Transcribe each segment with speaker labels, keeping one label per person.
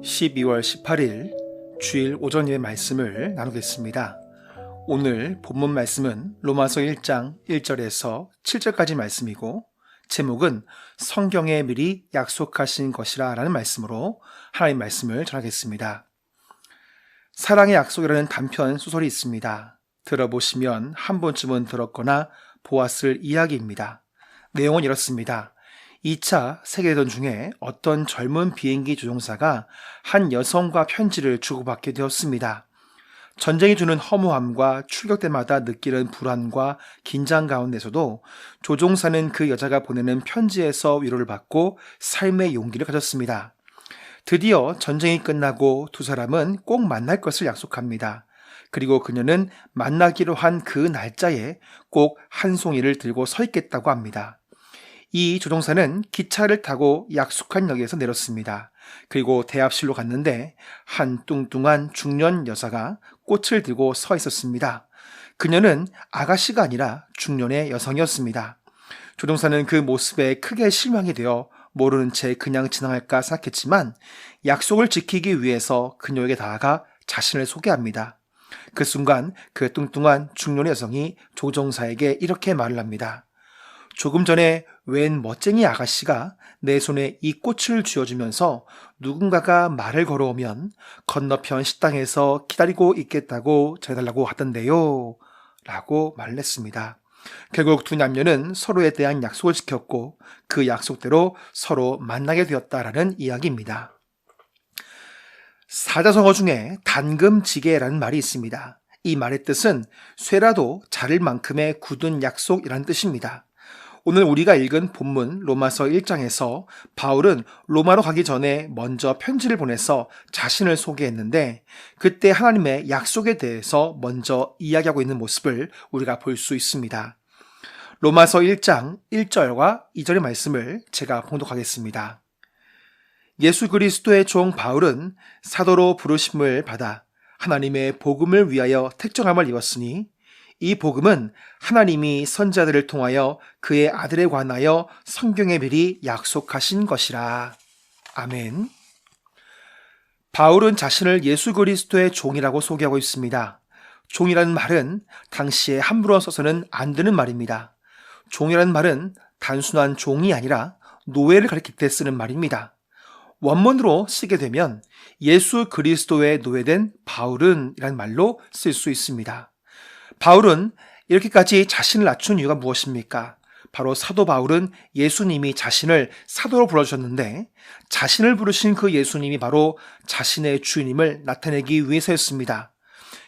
Speaker 1: 12월 18일 주일 오전 예배 말씀을 나누겠습니다. 오늘 본문 말씀은 로마서 1장 1절에서 7절까지 말씀이고 제목은 성경에 미리 약속하신 것이라 라는 말씀으로 하나님 말씀을 전하겠습니다. 사랑의 약속이라는 단편 소설이 있습니다. 들어보시면 한 번쯤은 들었거나 보았을 이야기입니다. 내용은 이렇습니다. 2차 세계대전 중에 어떤 젊은 비행기 조종사가 한 여성과 편지를 주고받게 되었습니다. 전쟁이 주는 허무함과 출격 때마다 느끼는 불안과 긴장 가운데서도 조종사는 그 여자가 보내는 편지에서 위로를 받고 삶의 용기를 가졌습니다. 드디어 전쟁이 끝나고 두 사람은 꼭 만날 것을 약속합니다. 그리고 그녀는 만나기로 한 그 날짜에 꼭 한 송이를 들고 서 있겠다고 합니다. 이 조종사는 기차를 타고 약속한 역에서 내렸습니다. 그리고 대합실로 갔는데 한 뚱뚱한 중년 여자가 꽃을 들고 서 있었습니다. 그녀는 아가씨가 아니라 중년의 여성이었습니다. 조종사는 그 모습에 크게 실망이 되어 모르는 채 그냥 지나갈까 생각했지만 약속을 지키기 위해서 그녀에게 다가가 자신을 소개합니다. 그 순간 그 뚱뚱한 중년의 여성이 조종사에게 이렇게 말을 합니다. 조금 전에 웬 멋쟁이 아가씨가 내 손에 이 꽃을 쥐어주면서 누군가가 말을 걸어오면 건너편 식당에서 기다리고 있겠다고 전해달라고 하던데요. 라고 말을 했습니다. 결국 두 남녀는 서로에 대한 약속을 지켰고 그 약속대로 서로 만나게 되었다라는 이야기입니다. 사자성어 중에 단금지게라는 말이 있습니다. 이 말의 뜻은 쇠라도 자를 만큼의 굳은 약속이라는 뜻입니다. 오늘 우리가 읽은 본문 로마서 1장에서 바울은 로마로 가기 전에 먼저 편지를 보내서 자신을 소개했는데 그때 하나님의 약속에 대해서 먼저 이야기하고 있는 모습을 우리가 볼 수 있습니다. 로마서 1장 1절과 2절의 말씀을 제가 봉독하겠습니다. 예수 그리스도의 종 바울은 사도로 부르심을 받아 하나님의 복음을 위하여 택정함을 입었으니 이 복음은 하나님이 선자들을 통하여 그의 아들에 관하여 성경에 미리 약속하신 것이라. 아멘. 바울은 자신을 예수 그리스도의 종이라고 소개하고 있습니다. 종이라는 말은 당시에 함부로 써서는 안 되는 말입니다. 종이라는 말은 단순한 종이 아니라 노예를 가리킬 때 쓰는 말입니다. 원문으로 쓰게 되면 예수 그리스도의 노예된 바울은 이라는 말로 쓸 수 있습니다. 바울은 이렇게까지 자신을 낮춘 이유가 무엇입니까? 바로 사도 바울은 예수님이 자신을 사도로 불러주셨는데 자신을 부르신 그 예수님이 바로 자신의 주님을 나타내기 위해서였습니다.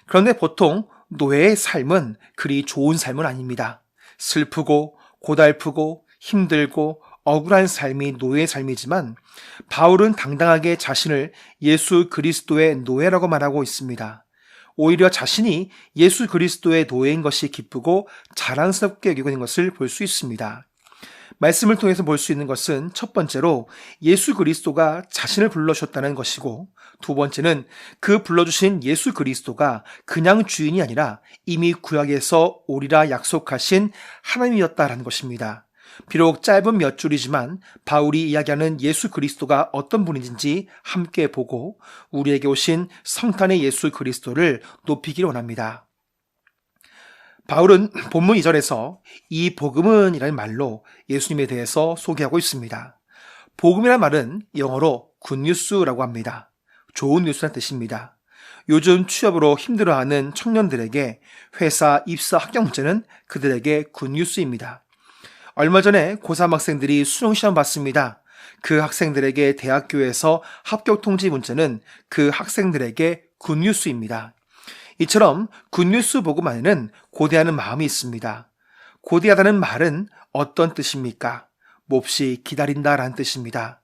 Speaker 1: 그런데 보통 노예의 삶은 그리 좋은 삶은 아닙니다. 슬프고 고달프고 힘들고 억울한 삶이 노예의 삶이지만 바울은 당당하게 자신을 예수 그리스도의 노예라고 말하고 있습니다. 오히려 자신이 예수 그리스도의 노예인 것이 기쁘고 자랑스럽게 여기고 있는 것을 볼 수 있습니다. 말씀을 통해서 볼 수 있는 것은 첫 번째로 예수 그리스도가 자신을 불러주셨다는 것이고 두 번째는 그 불러주신 예수 그리스도가 그냥 주인이 아니라 이미 구약에서 오리라 약속하신 하나님이었다라는 것입니다. 비록 짧은 몇 줄이지만 바울이 이야기하는 예수 그리스도가 어떤 분인지 함께 보고 우리에게 오신 성탄의 예수 그리스도를 높이기를 원합니다. 바울은 본문 2절에서 이 복음은 이라는 말로 예수님에 대해서 소개하고 있습니다. 복음이라는 말은 영어로 굿뉴스라고 합니다. 좋은 뉴스라는 뜻입니다. 요즘 취업으로 힘들어하는 청년들에게 회사 입사 합격 문제는 그들에게 굿뉴스입니다. 얼마 전에 고3 학생들이 수능시험 봤습니다. 그 학생들에게 대학교에서 합격 통지 문자는 그 학생들에게 굿뉴스입니다. 이처럼 굿뉴스 복음 안에는 고대하는 마음이 있습니다. 고대하다는 말은 어떤 뜻입니까? 몹시 기다린다라는 뜻입니다.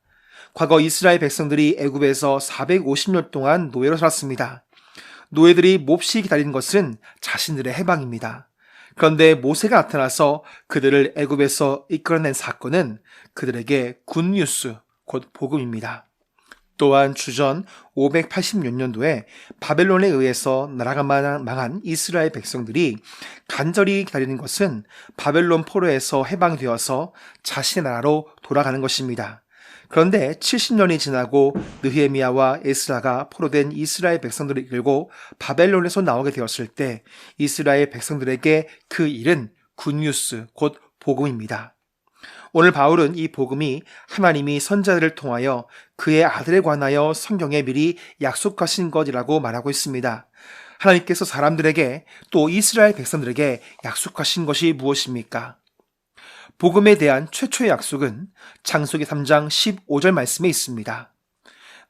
Speaker 1: 과거 이스라엘 백성들이 애굽에서 450년 동안 노예로 살았습니다. 노예들이 몹시 기다리는 것은 자신들의 해방입니다. 그런데 모세가 나타나서 그들을 애굽에서 이끌어낸 사건은 그들에게 굿뉴스, 곧 복음입니다. 또한 주전 586년도에 바벨론에 의해서 나라가 망한 이스라엘 백성들이 간절히 기다리는 것은 바벨론 포로에서 해방되어서 자신의 나라로 돌아가는 것입니다. 그런데 70년이 지나고 느헤미야와 에스라가 포로된 이스라엘 백성들을 이끌고 바벨론에서 나오게 되었을 때 이스라엘 백성들에게 그 일은 굿뉴스, 곧 복음입니다. 오늘 바울은 이 복음이 하나님이 선자들을 통하여 그의 아들에 관하여 성경에 미리 약속하신 것이라고 말하고 있습니다. 하나님께서 사람들에게 또 이스라엘 백성들에게 약속하신 것이 무엇입니까? 복음에 대한 최초의 약속은 창세기 3장 15절 말씀에 있습니다.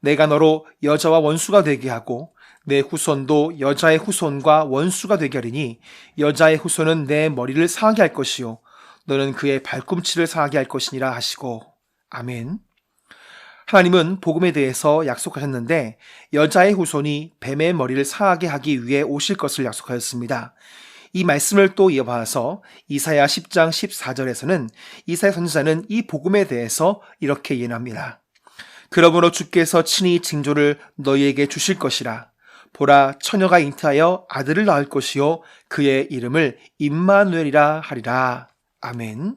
Speaker 1: 내가 너로 여자와 원수가 되게 하고 내 후손도 여자의 후손과 원수가 되게 하리니 여자의 후손은 내 머리를 상하게 할 것이요 너는 그의 발꿈치를 상하게 할 것이니라 하시고. 아멘. 하나님은 복음에 대해서 약속하셨는데 여자의 후손이 뱀의 머리를 상하게 하기 위해 오실 것을 약속하였습니다. 이 말씀을 또 이어봐서 이사야 10장 14절에서는 이사야 선지자는 이 복음에 대해서 이렇게 예언합니다. 그러므로 주께서 친히 징조를 너희에게 주실 것이라. 보라, 처녀가 잉태하여 아들을 낳을 것이요 그의 이름을 임마누엘이라 하리라. 아멘.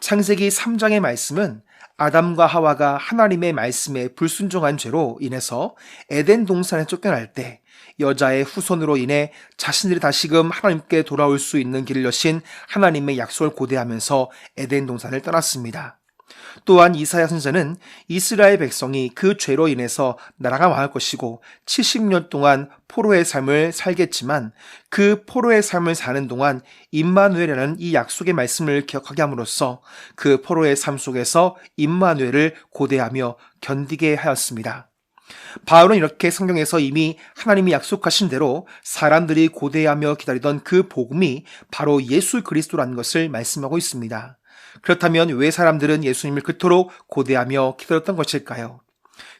Speaker 1: 창세기 3장의 말씀은 아담과 하와가 하나님의 말씀에 불순종한 죄로 인해서 에덴 동산에 쫓겨날 때 여자의 후손으로 인해 자신들이 다시금 하나님께 돌아올 수 있는 길을 여신 하나님의 약속을 고대하면서 에덴 동산을 떠났습니다. 또한 이사야 선지자는 이스라엘 백성이 그 죄로 인해서 나라가 망할 것이고 70년 동안 포로의 삶을 살겠지만 그 포로의 삶을 사는 동안 임마누엘이라는 이 약속의 말씀을 기억하게 함으로써 그 포로의 삶 속에서 임마누엘을 고대하며 견디게 하였습니다. 바울은 이렇게 성경에서 이미 하나님이 약속하신 대로 사람들이 고대하며 기다리던 그 복음이 바로 예수 그리스도라는 것을 말씀하고 있습니다. 그렇다면 왜 사람들은 예수님을 그토록 고대하며 기다렸던 것일까요?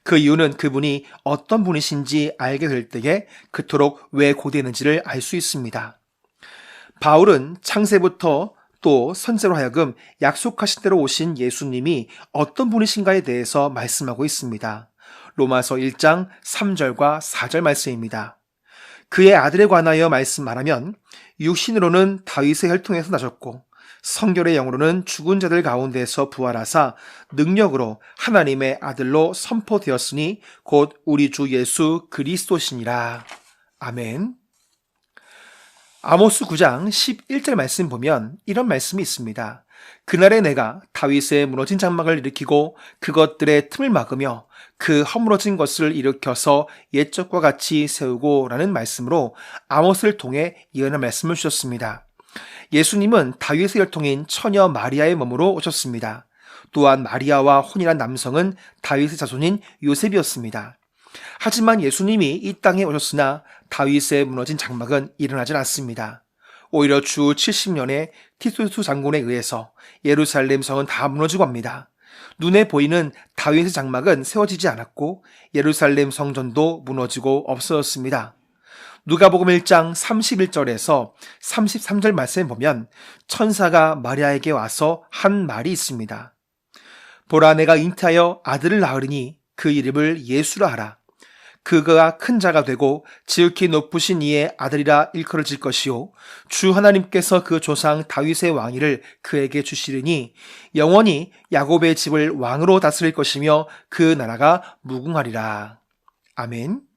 Speaker 1: 그 이유는 그분이 어떤 분이신지 알게 될 때에 그토록 왜 고대했는지를 알 수 있습니다. 바울은 창세부터 또 선지자로 하여금 약속하신 대로 오신 예수님이 어떤 분이신가에 대해서 말씀하고 있습니다. 로마서 1장 3절과 4절 말씀입니다. 그의 아들에 관하여 말하면 육신으로는 다윗의 혈통에서 나셨고 성결의 영으로는 죽은 자들 가운데서 부활하사 능력으로 하나님의 아들로 선포되었으니 곧 우리 주 예수 그리스도시니라. 아멘. 아모스 9장 11절 말씀 보면 이런 말씀이 있습니다. 그날에 내가 다윗의 무너진 장막을 일으키고 그것들의 틈을 막으며 그 허물어진 것을 일으켜서 옛적과 같이 세우고 라는 말씀으로 아모스를 통해 예언의 말씀을 주셨습니다. 예수님은 다윗의 혈통인 처녀 마리아의 몸으로 오셨습니다. 또한 마리아와 혼인한 남성은 다윗의 자손인 요셉이었습니다. 하지만 예수님이 이 땅에 오셨으나 다윗의 무너진 장막은 일어나지 않았습니다. 오히려 주 70년에 티투스 장군에 의해서 예루살렘 성은 다 무너지고 합니다. 눈에 보이는 다윗의 장막은 세워지지 않았고 예루살렘 성전도 무너지고 없어졌습니다. 누가복음 1장 31절에서 33절 말씀에 보면 천사가 마리아에게 와서 한 말이 있습니다. 보라, 내가 잉태하여 아들을 낳으리니 그 이름을 예수라 하라. 그가 큰 자가 되고 지극히 높으신 이의 아들이라 일컬어질 것이요 주 하나님께서 그 조상 다윗의 왕위를 그에게 주시리니 영원히 야곱의 집을 왕으로 다스릴 것이며 그 나라가 무궁하리라. 아멘.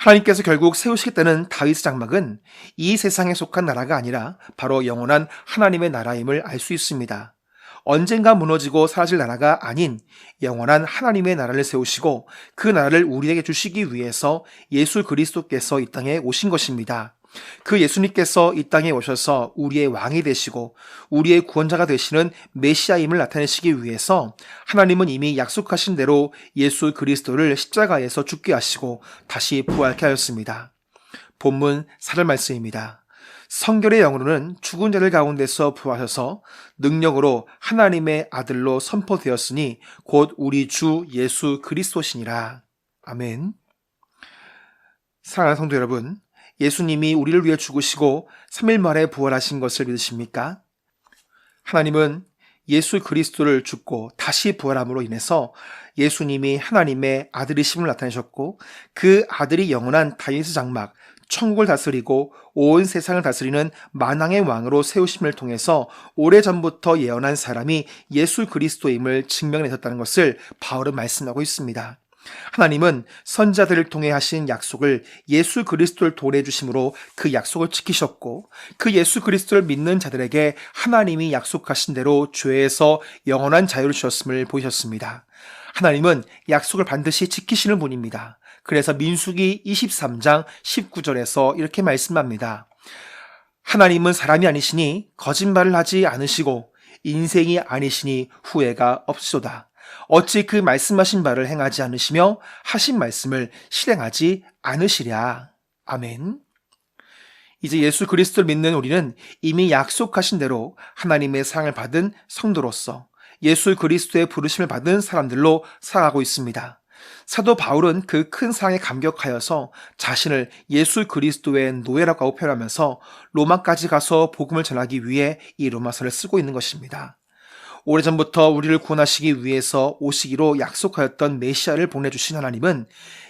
Speaker 1: 하나님께서 결국 세우시겠다는 다윗의 장막은 이 세상에 속한 나라가 아니라 바로 영원한 하나님의 나라임을 알 수 있습니다. 언젠가 무너지고 사라질 나라가 아닌 영원한 하나님의 나라를 세우시고 그 나라를 우리에게 주시기 위해서 예수 그리스도께서 이 땅에 오신 것입니다. 그 예수님께서 이 땅에 오셔서 우리의 왕이 되시고 우리의 구원자가 되시는 메시아임을 나타내시기 위해서 하나님은 이미 약속하신 대로 예수 그리스도를 십자가에서 죽게 하시고 다시 부활케 하였습니다. 본문 4절 말씀입니다. 성결의 영으로는 죽은 자들 가운데서 부활하셔서 능력으로 하나님의 아들로 선포되었으니 곧 우리 주 예수 그리스도시니라. 아멘. 사랑하는 성도 여러분, 예수님이 우리를 위해 죽으시고 3일 만에 부활하신 것을 믿으십니까? 하나님은 예수 그리스도를 죽고 다시 부활함으로 인해서 예수님이 하나님의 아들이심을 나타내셨고 그 아들이 영원한 다윗의 장막, 천국을 다스리고 온 세상을 다스리는 만왕의 왕으로 세우심을 통해서 오래전부터 예언한 사람이 예수 그리스도임을 증명해냈다는 것을 바울은 말씀하고 있습니다. 하나님은 선자들을 통해 하신 약속을 예수 그리스도를 도래 주심으로 그 약속을 지키셨고, 그 예수 그리스도를 믿는 자들에게 하나님이 약속하신 대로 죄에서 영원한 자유를 주셨음을 보이셨습니다. 하나님은 약속을 반드시 지키시는 분입니다. 그래서 민수기 23장 19절에서 이렇게 말씀합니다. 하나님은 사람이 아니시니 거짓말을 하지 않으시고 인생이 아니시니 후회가 없으소다. 어찌 그 말씀하신 바를 행하지 않으시며 하신 말씀을 실행하지 않으시랴. 아멘. 이제 예수 그리스도를 믿는 우리는 이미 약속하신 대로 하나님의 사랑을 받은 성도로서 예수 그리스도의 부르심을 받은 사람들로 살아가고 있습니다. 사도 바울은 그 큰 사랑에 감격하여서 자신을 예수 그리스도의 노예라고 표현하면서 로마까지 가서 복음을 전하기 위해 이 로마서를 쓰고 있는 것입니다. 오래전부터 우리를 구원하시기 위해서 오시기로 약속하였던 메시아를 보내주신 하나님은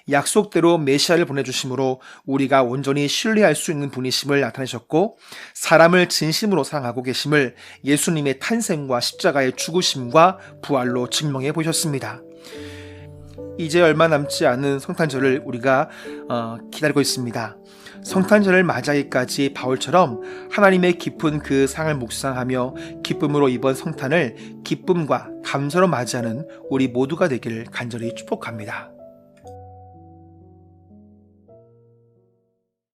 Speaker 1: 약속대로 메시아를 보내주심으로 우리가 온전히 신뢰할 수 있는 분이심을 나타내셨고, 사람을 진심으로 사랑하고 계심을 예수님의 탄생과 십자가의 죽으심과 부활로 증명해 보셨습니다. 이제 얼마 남지 않은 성탄절을 우리가 기다리고 있습니다. 성탄절을 맞이하기까지 바울처럼 하나님의 깊은 그 사랑을 묵상하며 기쁨으로 이번 성탄을 기쁨과 감사로 맞이하는 우리 모두가 되기를 간절히 축복합니다.